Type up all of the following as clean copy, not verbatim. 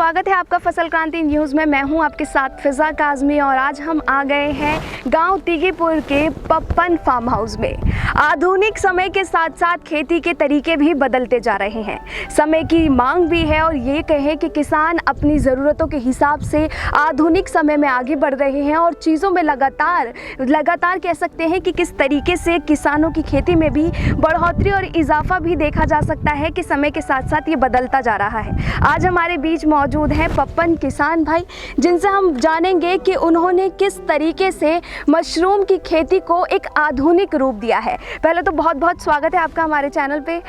स्वागत है आपका फसल क्रांति न्यूज़ में। मैं हूं आपके साथ फिजा काजमी और आज हम आ गए हैं गांव तिगीपुर के पप्पन फार्म हाउस में। आधुनिक समय के साथ साथ खेती के तरीके भी बदलते जा रहे हैं, समय की मांग भी है और ये कहें कि किसान अपनी ज़रूरतों के हिसाब से आधुनिक समय में आगे बढ़ रहे हैं और चीज़ों में लगातार कह सकते हैं कि किस तरीके से किसानों की खेती में भी बढ़ोतरी और इजाफा भी देखा जा सकता है कि समय के साथ साथ ये बदलता जा रहा है। आज हमारे बीच मौजूद हैं पप्पन किसान भाई, जिनसे हम जानेंगे कि उन्होंने किस तरीके से मशरूम की खेती को एक आधुनिक रूप दिया है। पहले तो बहुत बहुत स्वागत है आपका हमारे चैनल पे।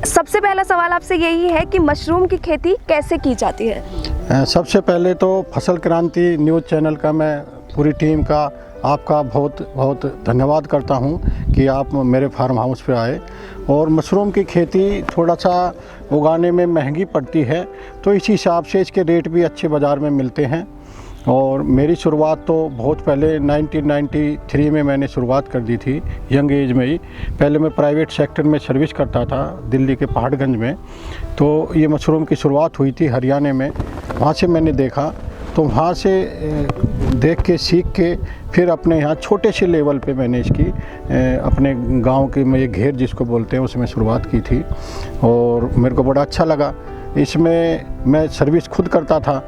सबसे पहला सवाल आपसे यही है कि मशरूम की खेती कैसे की जाती है? सबसे पहले तो फसल क्रांति न्यूज़ चैनल का मैं पूरी टीम का आपका बहुत बहुत धन्यवाद करता हूं कि आप मेरे फार्म हाउस पे आए। और मशरूम की खेती थोड़ा सा उगाने में महंगी पड़ती है, तो इस हिसाब से इसके रेट भी अच्छे बाज़ार में मिलते हैं। और मेरी शुरुआत तो बहुत पहले 1993 में मैंने शुरुआत कर दी थी, यंग एज में ही। पहले मैं प्राइवेट सेक्टर में सर्विस करता था दिल्ली के पहाड़गंज में, तो ये मशरूम की शुरुआत हुई थी हरियाणा में। वहाँ से मैंने देखा, तो वहाँ से देख के सीख के फिर अपने यहाँ छोटे से लेवल पे मैंने इसकी अपने गांव के में ये घेर जिसको बोलते हैं उसमें शुरुआत की थी और मेरे को बड़ा अच्छा लगा। इसमें मैं सर्विस खुद करता था,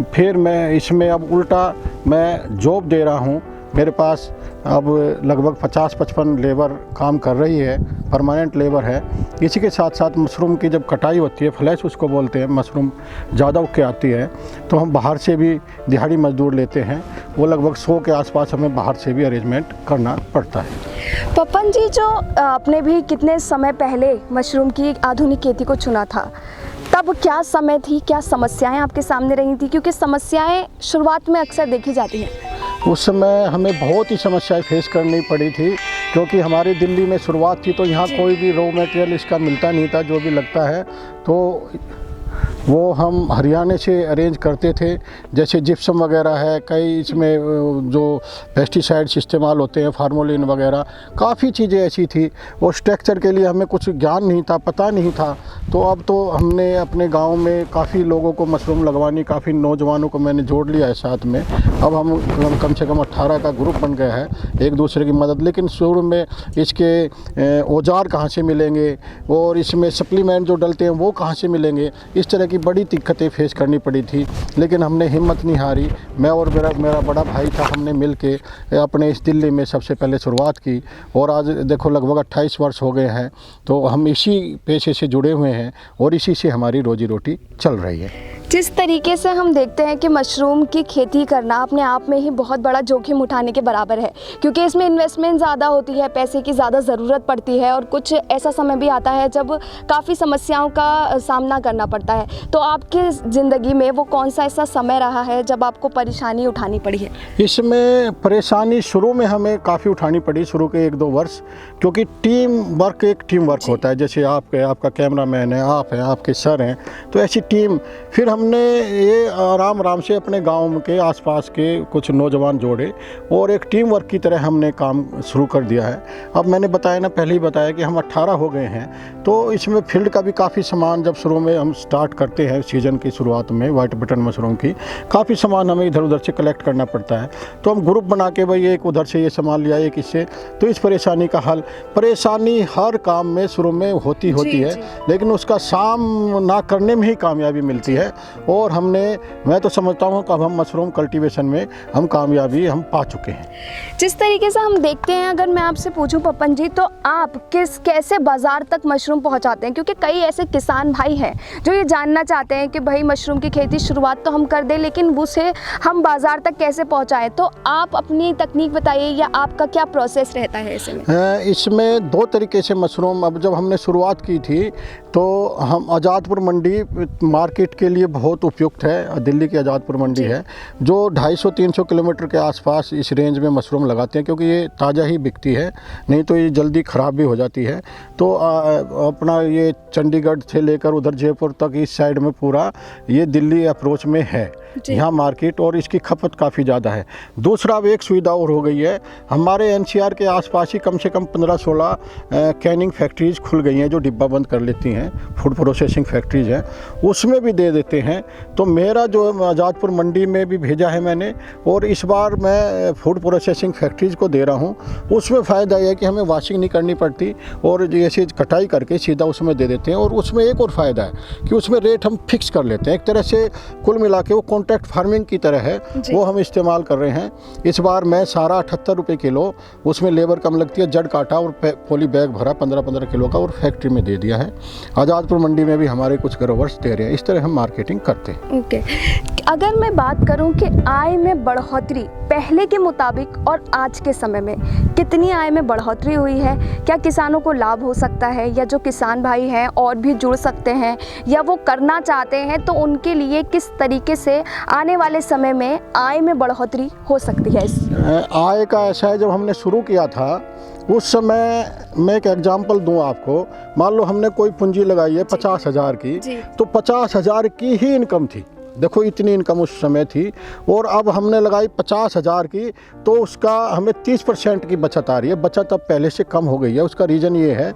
फिर मैं इसमें अब उल्टा मैं जॉब दे रहा हूँ। मेरे पास अब लगभग 50-55 लेबर काम कर रही है, परमानेंट लेबर है। इसी के साथ साथ मशरूम की जब कटाई होती है, फ्लैश उसको बोलते हैं, मशरूम ज़्यादा उग के आती है, तो हम बाहर से भी दिहाड़ी मजदूर लेते हैं। वो लगभग 100 के आसपास हमें बाहर से भी अरेंजमेंट करना पड़ता है। पप्पन जी, जो आपने भी कितने समय पहले मशरूम की आधुनिक खेती को चुना था, तब क्या समय थी, क्या समस्याएं आपके सामने रही थी? क्योंकि समस्याएं शुरुआत में अक्सर देखी जाती हैं। उस समय हमें बहुत ही समस्याएं फेस करनी पड़ी थी, क्योंकि हमारी दिल्ली में शुरुआत थी तो यहाँ कोई भी रॉ मटेरियल इसका मिलता नहीं था। जो भी लगता है तो वो हम हरियाणा से अरेंज करते थे, जैसे जिप्सम वगैरह है, कई इसमें जो पेस्टिसाइड्स इस्तेमाल होते हैं, फार्मोलिन वगैरह, काफ़ी चीज़ें ऐसी थी। और स्ट्रक्चर के लिए हमें कुछ ज्ञान नहीं था, पता नहीं था। तो अब तो हमने अपने गांव में काफ़ी लोगों को मशरूम लगवानी, काफ़ी नौजवानों को मैंने जोड़ लिया है साथ में। अब हम कम से कम 18 का ग्रुप बन गया है, एक दूसरे की मदद। लेकिन शुरू में इसके औजार कहाँ से मिलेंगे और इसमें सप्लीमेंट जो डलते हैं वो कहाँ से मिलेंगे, इस तरह की बड़ी दिक्कतें फेस करनी पड़ी थी। लेकिन हमने हिम्मत नहीं हारी। मैं और मेरा बड़ा भाई था, हमने मिल के अपने इस दिल्ली में सबसे पहले शुरुआत की। और आज देखो लगभग 28 वर्ष हो गए हैं, तो हम इसी पेशे से जुड़े हुए हैं और इसी से हमारी रोजी रोटी चल रही है। जिस तरीके से हम देखते हैं कि मशरूम की खेती करना अपने आप में ही बहुत बड़ा जोखिम उठाने के बराबर है, क्योंकि इसमें इन्वेस्टमेंट ज़्यादा होती है, पैसे की ज़्यादा ज़रूरत पड़ती है और कुछ ऐसा समय भी आता है जब काफ़ी समस्याओं का सामना करना पड़ता है। तो आपकी ज़िंदगी में वो कौन सा ऐसा समय रहा है जब आपको परेशानी उठानी पड़ी है? इसमें परेशानी शुरू में हमें काफ़ी उठानी पड़ी, शुरू के 1-2 वर्ष, क्योंकि एक टीम वर्क होता है। जैसे आपका कैमरामैन है, आप हैं, आपके सर हैं, तो ऐसी टीम। फिर हमने ये आराम से अपने गांव के आसपास के कुछ नौजवान जोड़े और एक टीम वर्क की तरह हमने काम शुरू कर दिया है। अब मैंने बताया ना, पहले ही बताया कि हम 18 हो गए हैं, तो इसमें फील्ड का भी काफ़ी सामान, जब शुरू में हम स्टार्ट करते हैं सीज़न की शुरुआत में वाइट बटन मशरूम की, काफ़ी सामान हमें इधर उधर से कलेक्ट करना पड़ता है। तो हम ग्रुप बना के भाई एक उधर से ये सामान लिया, एक इससे, तो इस परेशानी का हल। परेशानी हर काम में शुरू में होती है, लेकिन उसका सामना करने में ही कामयाबी मिलती है। और मैं तो समझता हूँ कि अब हम मशरूम कल्टीवेशन में हम कामयाबी हम पा चुके हैं। जिस तरीके से हम देखते हैं, अगर मैं आपसे पूछूं पप्पन जी, तो आप कैसे बाज़ार तक मशरूम पहुंचाते हैं? क्योंकि कई ऐसे किसान भाई हैं जो ये जानना चाहते हैं कि भाई मशरूम की खेती शुरुआत तो हम कर दें, लेकिन उसे हम बाज़ार तक कैसे पहुंचाएं। तो आप अपनी तकनीक बताइए, या आपका क्या प्रोसेस रहता है इसमें 2 तरीके से मशरूम। अब जब हमने शुरुआत की थी तो हम आज़ादपुर मंडी मार्केट के लिए बहुत उपयुक्त है। दिल्ली की आज़ादपुर मंडी है, जो 250-300 किलोमीटर के आसपास इस रेंज में मशरूम लगाते हैं, क्योंकि ये ताज़ा ही बिकती है, नहीं तो ये जल्दी ख़राब भी हो जाती है। तो अपना ये चंडीगढ़ से लेकर उधर जयपुर तक इस साइड में पूरा ये दिल्ली अप्रोच में है। यहाँ मार्केट, और इसकी खपत काफ़ी ज़्यादा है। दूसरा अब एक सुविधा और हो गई है, हमारे एनसीआर के आसपास ही कम से कम 15-16 कैनिंग फैक्ट्रीज खुल गई हैं जो डिब्बा बंद कर लेती हैं, फूड प्रोसेसिंग फैक्ट्रीज हैं, उसमें भी दे देते हैं। तो मेरा जो आज़ादपुर मंडी में भी भेजा है मैंने, और इस बार मैं फूड प्रोसेसिंग फैक्ट्रीज को दे रहा हूँ। उसमें फ़ायदा यह है कि हमें वॉशिंग नहीं करनी पड़ती और जैसे कटाई करके सीधा उसमें दे देते हैं। और उसमें एक और फ़ायदा है कि उसमें रेट हम फिक्स कर लेते हैं। एक तरह से कुल मिला के वो कॉन्ट्रैक्ट फार्मिंग की तरह है, वो हम इस्तेमाल कर रहे हैं। इस बार मैं सारा 78 रुपये किलो, उसमें लेबर कम लगती है, जड़ काटा और पोली बैग भरा 15-15 किलो का और फैक्ट्री में दे दिया है। आज़ादपुर मंडी में भी हमारे कुछ ग्रोवर्स दे रहे हैं। इस तरह हम मार्केटिंग करते हैं। ओके, अगर मैं बात करूं कि आय में बढ़ोतरी पहले के मुताबिक और आज के समय में कितनी आय में बढ़ोतरी हुई है, क्या किसानों को लाभ हो सकता है, या जो किसान भाई हैं और भी जुड़ सकते हैं या वो करना चाहते हैं, तो उनके लिए किस तरीके से आने वाले समय में आय में बढ़ोतरी हो सकती है? आय का ऐसा है, जब हमने शुरू किया था उस समय, मैं एक एग्जांपल दूं आपको, मान लो हमने कोई पूंजी लगाई है 50,000 की, तो 50,000 की ही इनकम थी। देखो इतनी इनकम उस समय थी, और अब हमने लगाई 50,000 की, तो उसका हमें 30% की बचत आ रही है। बचत अब पहले से कम हो गई है। उसका रीज़न ये है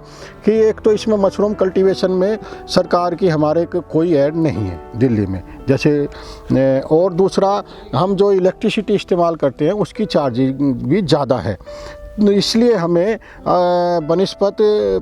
कि एक तो इसमें मशरूम कल्टीवेशन में सरकार की हमारे कोई ऐड नहीं है दिल्ली में जैसे, और दूसरा हम जो इलेक्ट्रिसिटी इस्तेमाल करते हैं उसकी चार्जिंग भी ज़्यादा है। इसलिए हमें बनिस्पत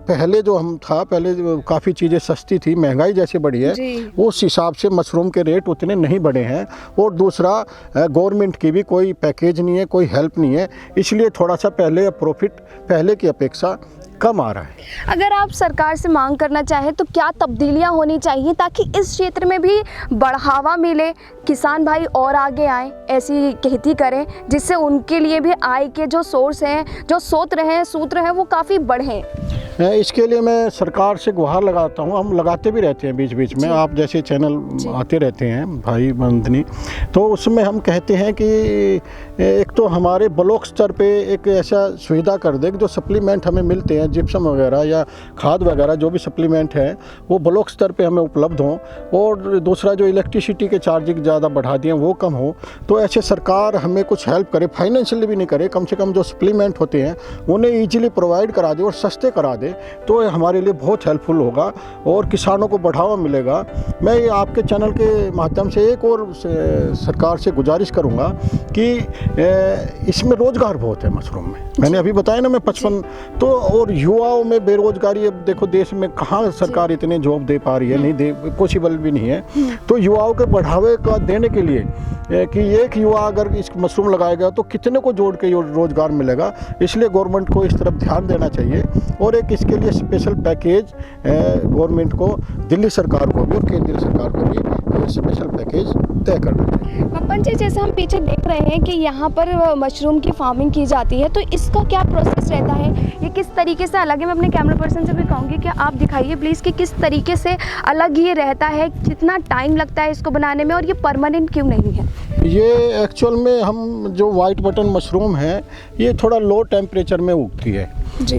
पहले जो हम था, पहले काफ़ी चीज़ें सस्ती थी, महंगाई जैसे बढ़ी है, उस हिसाब से मशरूम के रेट उतने नहीं बढ़े हैं। और दूसरा गवर्नमेंट की भी कोई पैकेज नहीं है, कोई हेल्प नहीं है, इसलिए थोड़ा सा पहले प्रॉफिट पहले की अपेक्षा कम आ रहा है। अगर आप सरकार से मांग करना चाहें तो क्या तब्दीलियां होनी चाहिए ताकि इस क्षेत्र में भी बढ़ावा मिले, किसान भाई और आगे आएँ, ऐसी खेती करें जिससे उनके लिए भी आय के जो सोर्स हैं, जो सूत्र हैं वो काफ़ी बढ़ें? इसके लिए मैं सरकार से गुहार लगाता हूँ। हम लगाते भी रहते हैं बीच बीच में, आप जैसे चैनल आते रहते हैं भाई बंधनी, तो उसमें हम कहते हैं कि एक तो हमारे ब्लॉक स्तर पे एक ऐसा सुविधा कर दे कि जो सप्लीमेंट हमें मिलते हैं, जिप्सम वगैरह या खाद वगैरह जो भी सप्लीमेंट है, वो ब्लॉक स्तर पे हमें उपलब्ध हों। और दूसरा जो इलेक्ट्रिसिटी के चार्जिंग ज़्यादा बढ़ा दिए वो कम हो। तो ऐसे सरकार हमें कुछ हेल्प करे, फाइनेंशियली भी नहीं करे, कम से कम जो सप्लीमेंट होते हैं उन्हें ईजिली प्रोवाइड करा दे और सस्ते करा दे, तो हमारे लिए बहुत हेल्पफुल होगा और किसानों को बढ़ावा मिलेगा। मैं ये आपके चैनल के माध्यम से एक और सरकार से गुजारिश करूंगा कि इसमें रोज़गार बहुत है मशरूम में। मैंने अभी बताया ना, मैं 55 तो, और युवाओं में बेरोजगारी, अब देखो देश में कहाँ सरकार इतने जॉब दे पा रही है, नहीं दे, पॉसिबल भी नहीं है। तो युवाओं के बढ़ावे का देने के लिए कि एक युवा अगर इस मशरूम लगाएगा तो कितने को जोड़ के रोज़गार मिलेगा, इसलिए गवर्नमेंट को इस तरफ ध्यान देना चाहिए। और एक इसके लिए स्पेशल पैकेज गवर्नमेंट को, दिल्ली सरकार को भी और केंद्रीय सरकार को भी स्पेशल पैकेज तय करना चाहिए। पप्पन जी, जैसे हम पीछे देख रहे हैं कि यहाँ पर मशरूम की फार्मिंग की जाती है, तो इसका क्या प्रोसेस रहता है, ये किस तरीके से अलग है? मैं अपने कैमरा पर्सन से भी कहूँगी कि आप दिखाइए प्लीज़ कि किस तरीके से अलग ये रहता है, कितना टाइम लगता है इसको बनाने में, और ये परमानेंट क्यों नहीं है? ये एक्चुअल में हम जो वाइट बटन मशरूम है, ये थोड़ा लो टेम्परेचर में उगती है।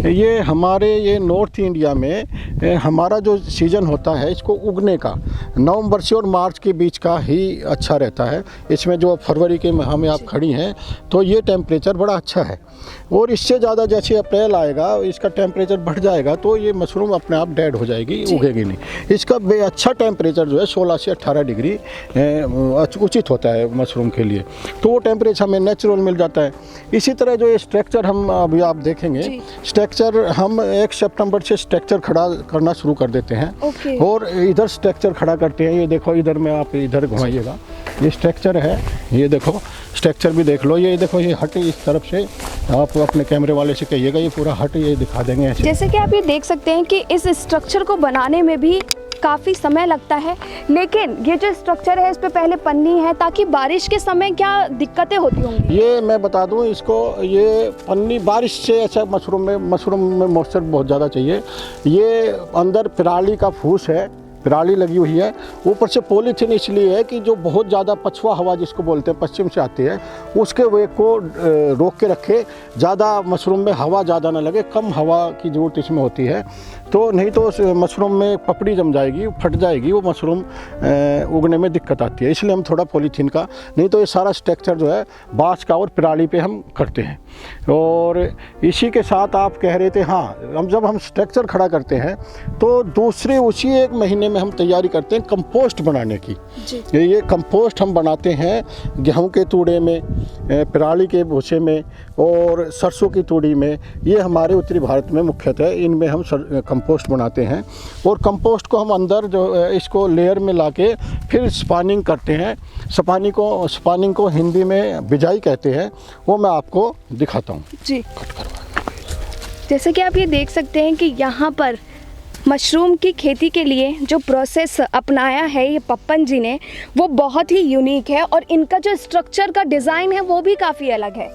ये हमारे ये नॉर्थ इंडिया में हमारा जो सीज़न होता है इसको उगने का नवंबर से और मार्च के बीच का ही अच्छा रहता है। इसमें जो फरवरी के माह में आप खड़ी हैं तो ये टेम्परेचर बड़ा अच्छा है, और इससे ज़्यादा जैसे अप्रैल आएगा इसका टेम्परेचर बढ़ जाएगा तो ये मशरूम अपने आप डेड हो जाएगी, उगेगी नहीं। इसका अच्छा टेम्परेचर जो है 16 से 18 डिग्री उचित होता है मशरूम के लिए, तो वो टेम्परेचर हमें नेचुरल मिल जाता है। इसी तरह जो ये स्ट्रक्चर हम अभी आप देखेंगे, स्ट्रक्चर हम 1 सितंबर से स्ट्रक्चर खड़ा करना शुरू कर देते हैं। और इधर स्ट्रक्चर खड़ा करते हैं, ये देखो इधर में आप इधर घुमाइएगा, ये स्ट्रक्चर है, ये देखो स्ट्रक्चर भी देख लो, ये देखो ये हट इस तरफ से, आप अपने कैमरे वाले से कहिएगा ये पूरा हट ये दिखा देंगे ऐसे। जैसे कि आप ये देख सकते हैं कि इस स्ट्रक्चर को बनाने में भी काफ़ी समय लगता है, लेकिन ये जो स्ट्रक्चर है इस पे पहले पन्नी है, ताकि बारिश के समय क्या दिक्कतें होती होंगी? ये मैं बता दूं इसको, ये पन्नी बारिश से ऐसा मशरूम में मॉइस्चर बहुत ज़्यादा चाहिए। ये अंदर पराली का फूस है, पराली लगी हुई है, ऊपर से पॉलीथीन इसलिए है कि जो बहुत ज़्यादा पछुआ हवा जिसको बोलते हैं पश्चिम से आती है उसके वेग को रोक के रखे, ज़्यादा मशरूम में हवा ज़्यादा ना लगे, कम हवा की ज़रूरत इसमें होती है। तो नहीं तो मशरूम में पपड़ी जम जाएगी, फट जाएगी, वो मशरूम उगने में दिक्कत आती है। इसलिए हम थोड़ा पॉलीथीन का, नहीं तो ये सारा स्ट्रक्चर जो है बाँस का और पराली पे हम करते हैं। और इसी के साथ आप कह रहे थे, हाँ, जब हम स्ट्रक्चर खड़ा करते हैं तो दूसरे उसी 1 महीने में हम तैयारी करते हैं कंपोस्ट बनाने की। ये कंपोस्ट हम बनाते हैं गेहूं के तूड़े में, पराली के भूसे में और सरसों की तूड़ी में। ये हमारे उत्तरी भारत में मुख्यतः इनमें हम कंपोस्ट बनाते हैं। और कंपोस्ट को हम अंदर जो इसको लेयर में लाके फिर स्पानिंग करते हैं। स्पानिंग को हिंदी में बिजाई कहते हैं, वो मैं आपको दिखाता हूँ जी। जैसे कि आप ये देख सकते हैं कि यहाँ पर मशरूम की खेती के लिए जो प्रोसेस अपनाया है ये पप्पन जी ने, वो बहुत ही यूनिक है और इनका जो स्ट्रक्चर का डिज़ाइन है वो भी काफ़ी अलग है।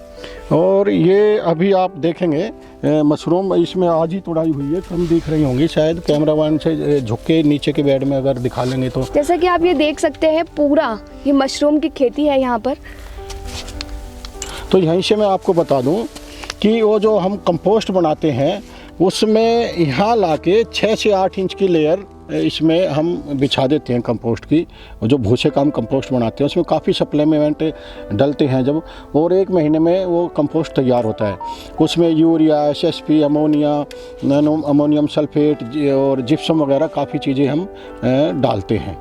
और ये अभी आप देखेंगे मशरूम इसमें आज ही तोड़ाई हुई है, कम दिख रही होंगी शायद, कैमरामैन से झुक के नीचे के बेड में अगर दिखा लेंगे तो। जैसा कि आप ये देख सकते हैं पूरा ये मशरूम की खेती है यहाँ पर। तो यहीं से मैं आपको बता दूं कि वो जो हम कंपोस्ट बनाते हैं उसमें यहाँ लाके 6 से 8 इंच की लेयर इसमें हम बिछा देते हैं कंपोस्ट की। जो भूसे का हम कंपोस्ट बनाते हैं उसमें काफ़ी सप्लीमेंट डलते हैं जब, और 1 महीने में वो कंपोस्ट तैयार होता है। उसमें urea, SSP, ammonia, ammonium sulphate और जिप्सम वगैरह काफ़ी चीज़ें हम डालते हैं।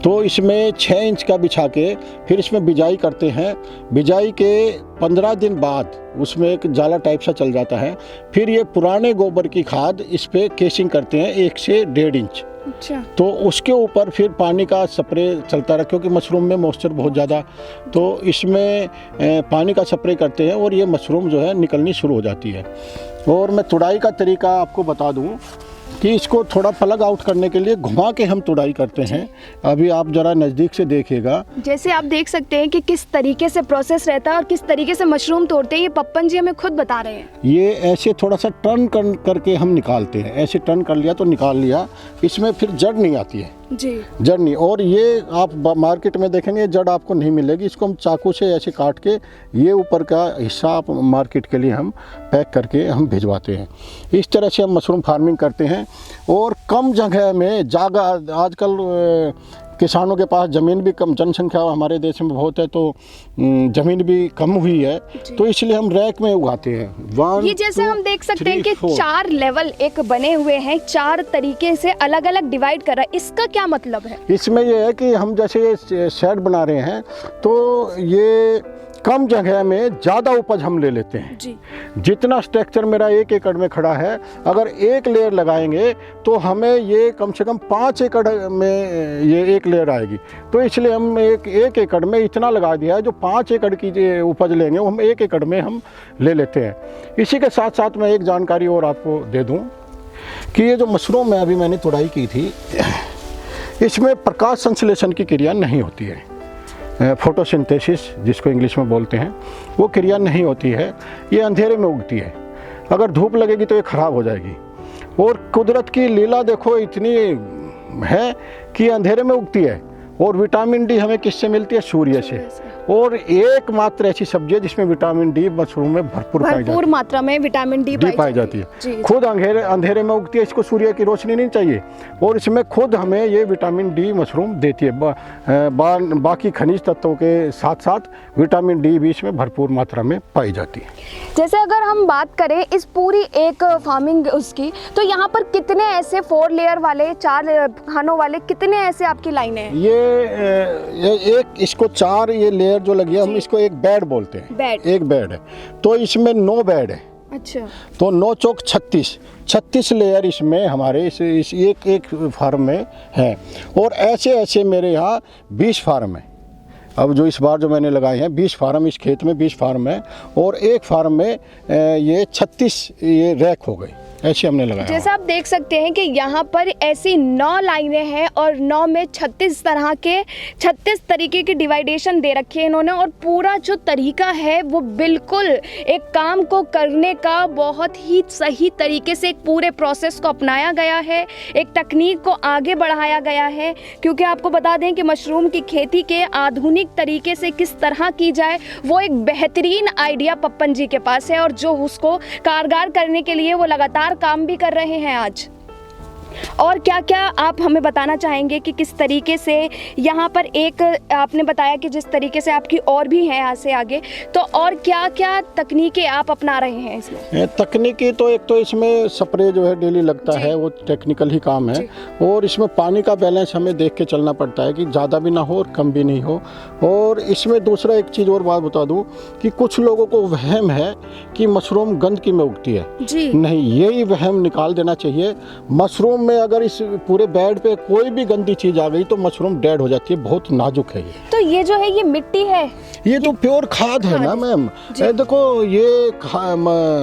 तो इसमें 6 इंच का बिछा के फिर इसमें बिजाई करते हैं। बिजाई के 15 दिन बाद उसमें एक जाला टाइप सा चल जाता है। फिर ये पुराने गोबर की खाद इस पर केसिंग करते हैं 1 से 1.5 इंच। अच्छा। तो उसके ऊपर फिर पानी का स्प्रे चलता रहा, क्योंकि मशरूम में मॉइस्चर बहुत ज़्यादा, तो इसमें पानी का स्प्रे करते हैं और ये मशरूम जो है निकलनी शुरू हो जाती है। और मैं तुड़ाई का तरीका आपको बता दूं कि इसको थोड़ा प्लग आउट करने के लिए घुमा के हम तुड़ाई करते हैं। अभी आप ज़रा नज़दीक से देखिएगा। जैसे आप देख सकते हैं कि किस तरीके से प्रोसेस रहता है और किस तरीके से मशरूम तोड़ते हैं, ये पप्पन जी हमें खुद बता रहे हैं। ये ऐसे थोड़ा सा टर्न करके हम निकालते हैं। ऐसे टर्न कर लिया तो निकाल लिया, इसमें फिर जड़ नहीं आती है जी, जड़ नहीं। और ये आप मार्केट में देखेंगे जड़ आपको नहीं मिलेगी। इसको हम चाकू से ऐसे काट के ये ऊपर का हिस्सा आप मार्केट के लिए हम पैक करके हम भिजवाते हैं। इस तरह से हम मशरूम फार्मिंग करते हैं। और कम जगह में जगह, आजकल किसानों के पास ज़मीन भी कम, जनसंख्या हमारे देश में बहुत है तो ज़मीन भी कम हुई है, तो इसलिए हम रैक में उगाते हैं। ये जैसे हम देख सकते हैं कि 4 लेवल एक बने हुए हैं, 4 तरीके से अलग अलग डिवाइड कर रहा है। इसका क्या मतलब है? इसमें ये है कि हम जैसे शेड बना रहे हैं तो ये कम जगह में ज़्यादा उपज हम ले लेते हैं जी। जितना स्ट्रक्चर मेरा 1 एकड़ में खड़ा है, अगर 1 लेयर लगाएंगे तो हमें ये कम से कम 5 एकड़ में ये 1 लेयर आएगी। तो इसलिए हम एक एकड़ में इतना लगा दिया है, जो 5 एकड़ की उपज लेंगे वो हम 1 एकड़ में हम ले लेते हैं। इसी के साथ साथ मैं एक जानकारी और आपको दे दूँ कि ये जो मशरूम में अभी मैंने तुड़ाई की थी, इसमें प्रकाश संश्लेषण की क्रिया नहीं होती है। फोटोसिंथेसिस जिसको इंग्लिश में बोलते हैं, वो क्रिया नहीं होती है। ये अंधेरे में उगती है, अगर धूप लगेगी तो ये ख़राब हो जाएगी। और कुदरत की लीला देखो इतनी है कि अंधेरे में उगती है। और विटामिन डी हमें किससे मिलती है? सूर्य से। और एकमात्र ऐसी सब्जी है जिसमें विटामिन डी मशरूम में भरपूर मात्रा में विटामिन डी पाई जाती है। खुद अंधेरे में उगती है, इसको सूर्य की रोशनी नहीं चाहिए, और इसमें खुद हमें ये विटामिन डी मशरूम देती है। बाकी खनिज तत्वों के साथ साथ विटामिन डी भी इसमें भरपूर मात्रा में पाई जाती है। जैसे अगर हम बात करें इस पूरी एक फार्मिंग उसकी, तो यहाँ पर कितने ऐसे 4 लेयर वाले, 4 खानों वाले, कितने ऐसे आपकी लाइनें हैं? ये एक इसको 4 ये लेयर जो लगी है, हम इसको एक बेड बोलते हैं। एक बेड है, तो इसमें 9 बेड है। अच्छा। तो 9 चौक 36 लेयर इसमें हमारे इस एक फार्म में है। और ऐसे मेरे यहाँ 20 फार्म है। अब जो इस बार जो मैंने लगाए हैं 20 फार्म, इस खेत में 20 फार्म है और एक फार्म में ये 36 ये रैक हो गए, ऐसे हमने लगाया। जैसा आप देख सकते हैं कि यहाँ पर ऐसी 9 लाइनें हैं और 9 में 36 तरीके की डिवाइडेशन दे रखी है इन्होंने, और पूरा जो तरीका है वो बिल्कुल एक काम को करने का बहुत ही सही तरीके से एक पूरे प्रोसेस को अपनाया गया है, एक तकनीक को आगे बढ़ाया गया है। क्योंकि आपको बता दें कि मशरूम की खेती के आधुनिक तरीके से किस तरह की जाए वो एक बेहतरीन आइडिया पप्पन जी के पास है, और जो उसको कारगर करने के लिए वो लगातार काम भी कर रहे हैं आज। और क्या क्या आप हमें बताना चाहेंगे कि किस तरीके से यहाँ पर, एक आपने बताया कि जिस तरीके से आपकी और भी है यहाँ से आगे, तो और क्या क्या तकनीकें आप अपना रहे हैं इसमें? तकनीकी तो एक तो इसमें स्प्रे जो है डेली लगता है, वो टेक्निकल ही काम है, और इसमें पानी का बैलेंस हमें देख के चलना पड़ता है कि ज़्यादा भी ना हो और कम भी नहीं हो। और इसमें दूसरा एक चीज़ और बात बता दूँ कि कुछ लोगों को वहम है कि मशरूम गंदगी में उगती है जी। नहीं, यही वहम निकाल देना चाहिए। मशरूम में अगर इस पूरे बेड पे कोई भी गंदी चीज आ गई तो मशरूम डेड हो जाती है, बहुत नाजुक है ये। तो ये जो है ये मिट्टी है, ये तो प्योर खाद है ना मैम। देखो ये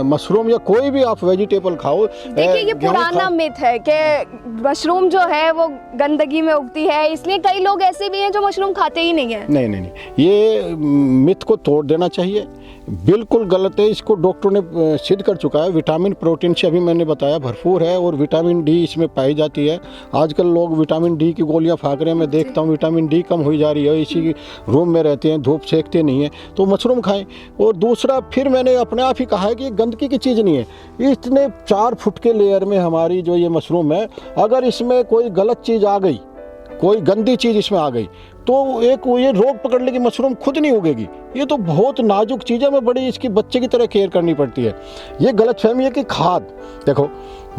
मशरूम या कोई भी आप वेजिटेबल खाओ, देखिए ये पुराना मिथ है कि मशरूम जो है वो गंदगी में उगती है, इसलिए कई लोग ऐसे भी हैं जो मशरूम खाते ही नहीं है। नहीं, ये मिथ को तोड़ देना चाहिए, बिल्कुल गलत है। इसको डॉक्टर ने सिद्ध कर चुका है। विटामिन प्रोटीन से अभी मैंने बताया भरपूर है, और विटामिन डी इसमें पाई जाती है। आजकल लोग विटामिन डी की गोलियां फाक रहे हैं, मैं देखता हूँ विटामिन डी कम हो जा रही है, इसी रूम में रहते हैं, धूप सेकते नहीं है, तो मशरूम खाएं। और दूसरा फिर मैंने अपने आप ही कहा है कि ये गंदगी की चीज़ नहीं है। इतने 4 फुट के लेयर में हमारी जो ये मशरूम है, अगर इसमें कोई गलत चीज़ आ गई, कोई गंदी चीज़ इसमें आ गई, तो एक ये रोग पकड़ लेगी, मशरूम खुद नहीं उगेगी। ये तो बहुत नाजुक चीज़ है, मैं बड़ी इसकी बच्चे की तरह केयर करनी पड़ती है। ये गलतफहमी है कि खाद, देखो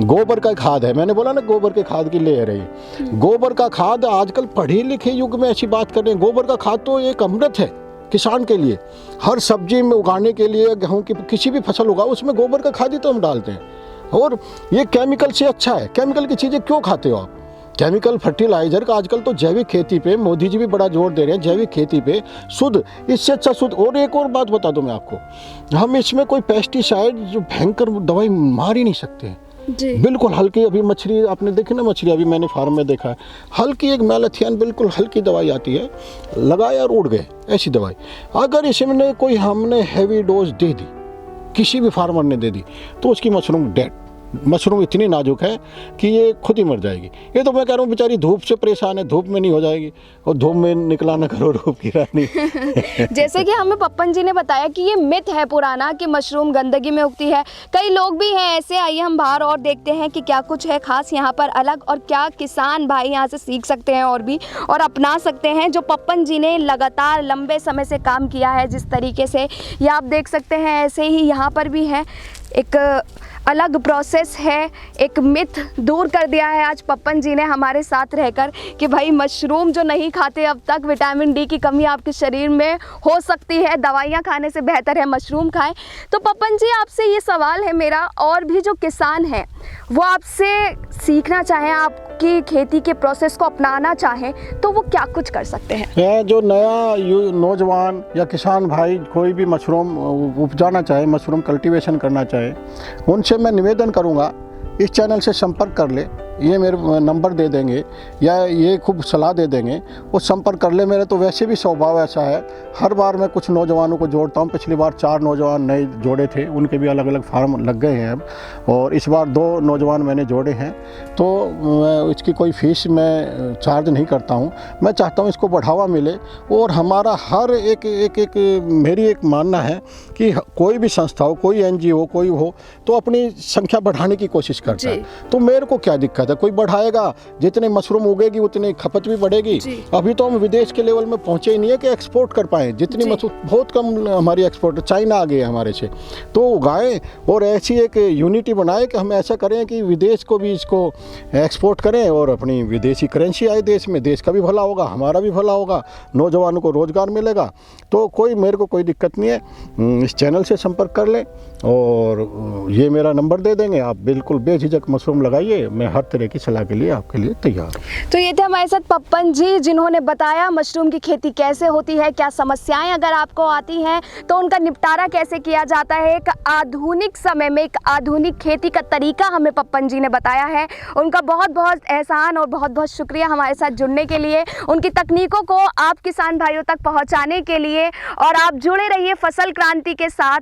गोबर का खाद है, मैंने बोला ना गोबर के खाद की लेयर है ये। गोबर का खाद आजकल पढ़े लिखे युग में ऐसी बात कर रहे हैं, गोबर का खाद तो एक अमृत है किसान के लिए। हर सब्जी में उगाने के लिए, गेहूँ की किसी भी फसल उगाओ उसमें गोबर का खाद ही तो हम डालते हैं। और ये केमिकल से अच्छा है। केमिकल की चीज़ें क्यों खाते हो आप? केमिकल फर्टिलाइजर का आजकल तो जैविक खेती पे मोदी जी भी बड़ा जोर दे रहे हैं, जैविक खेती पे, शुद्ध, इससे अच्छा शुद्ध। और एक और बात बता दूं मैं आपको, हम इसमें कोई पेस्टिसाइड जो भयंकर दवाई मार ही नहीं सकते हैं जी। बिल्कुल हल्की, अभी मछली आपने देखी ना, मछली अभी मैंने फार्म में देखा है, हल्की एक मैलाथियन बिल्कुल हल्की दवाई आती है, लगाया और उड़ गए, ऐसी दवाई। अगर इसमें कोई हमने हैवी डोज दे दी, किसी भी फार्मर ने दे दी, तो उसकी मशरूम डेड। मशरूम इतनी नाजुक है कि ये खुद ही मर जाएगी। ये तो मैं कह रहा हूँ बेचारी धूप से परेशान है, धूप में नहीं हो जाएगी, और धूप में निकला ना करो रूप की रानी। जैसे कि हमें पप्पन जी ने बताया कि ये मिथ है पुराना कि मशरूम गंदगी में उगती है। कई लोग भी हैं ऐसे। आइए हम बाहर और देखते हैं कि क्या कुछ है खास यहाँ पर अलग, और क्या किसान भाई यहाँ से सीख सकते हैं और भी और अपना सकते हैं, जो पप्पन जी ने लगातार लंबे समय से काम किया है जिस तरीके से। ये आप देख सकते हैं, ऐसे ही यहाँ पर भी है, एक अलग प्रोसेस है, एक मिथ दूर कर दिया है आज पप्पन जी ने हमारे साथ रहकर कि भाई मशरूम जो नहीं खाते अब तक, विटामिन डी की कमी आपके शरीर में हो सकती है, दवाइयाँ खाने से बेहतर है मशरूम खाएं। तो पप्पन जी आपसे ये सवाल है मेरा, और भी जो किसान हैं वो आपसे सीखना चाहें, आपकी खेती के प्रोसेस को अपनाना चाहें, तो वो क्या कुछ कर सकते हैं? जो नया नौजवान या किसान भाई कोई भी मशरूम उपजाना चाहे, मशरूम कल्टीवेशन करना चाहे, उनसे मैं निवेदन करूंगा इस चैनल से संपर्क कर ले। ये मेरे नंबर दे देंगे या ये खूब सलाह दे देंगे, वो संपर्क कर ले। मेरा तो वैसे भी स्वभाव ऐसा है, हर बार मैं कुछ नौजवानों को जोड़ता हूँ। पिछली बार 4 नौजवान नए जोड़े थे, उनके भी अलग अलग फार्म लग गए हैं अब, और इस बार 2 नौजवान मैंने जोड़े हैं। तो इसकी कोई फीस मैं चार्ज नहीं करता हूँ। मैं चाहता हूँ इसको बढ़ावा मिले, और हमारा हर एक मेरी एक मानना है कि कोई भी संस्था हो, कोई NGO कोई हो, तो अपनी संख्या बढ़ाने की कोशिश करता है। तो मेरे को क्या दिक्कत है, कोई बढ़ाएगा, जितने मशरूम उगेगी उतनी खपत भी बढ़ेगी। अभी तो हम विदेश के लेवल में पहुंचे ही नहीं है कि एक्सपोर्ट कर पाए, जितनी मशरूम, बहुत कम हमारी एक्सपोर्ट, चाइना आ गए हमारे से। तो उगाएं और ऐसी एक यूनिटी बनाए कि हम ऐसा करें कि विदेश को भी इसको एक्सपोर्ट करें, और अपनी विदेशी करेंसी आए देश में, देश का भी भला होगा, हमारा भी भला होगा, नौजवानों को रोजगार मिलेगा। तो मेरे को कोई दिक्कत नहीं है, इस चैनल से संपर्क कर लें, और ये मेरा नंबर दे देंगे, आप बिल्कुल बेझिझक मशरूम लगाइए। मैं हर तरह की सलाह के लिए आपके लिए तैयार हूँ। तो ये थे हमारे साथ पप्पन जी, जिन्होंने बताया मशरूम की खेती कैसे होती है, क्या समस्याएं अगर आपको आती हैं तो उनका निपटारा कैसे किया जाता है। एक आधुनिक समय में एक आधुनिक खेती का तरीका हमें पप्पन जी ने बताया है। उनका बहुत बहुत एहसान और बहुत बहुत शुक्रिया हमारे साथ जुड़ने के लिए, उनकी तकनीकों को आप किसान भाइयों तक पहुंचाने के लिए। और आप जुड़े रहिए फसल क्रांति के साथ।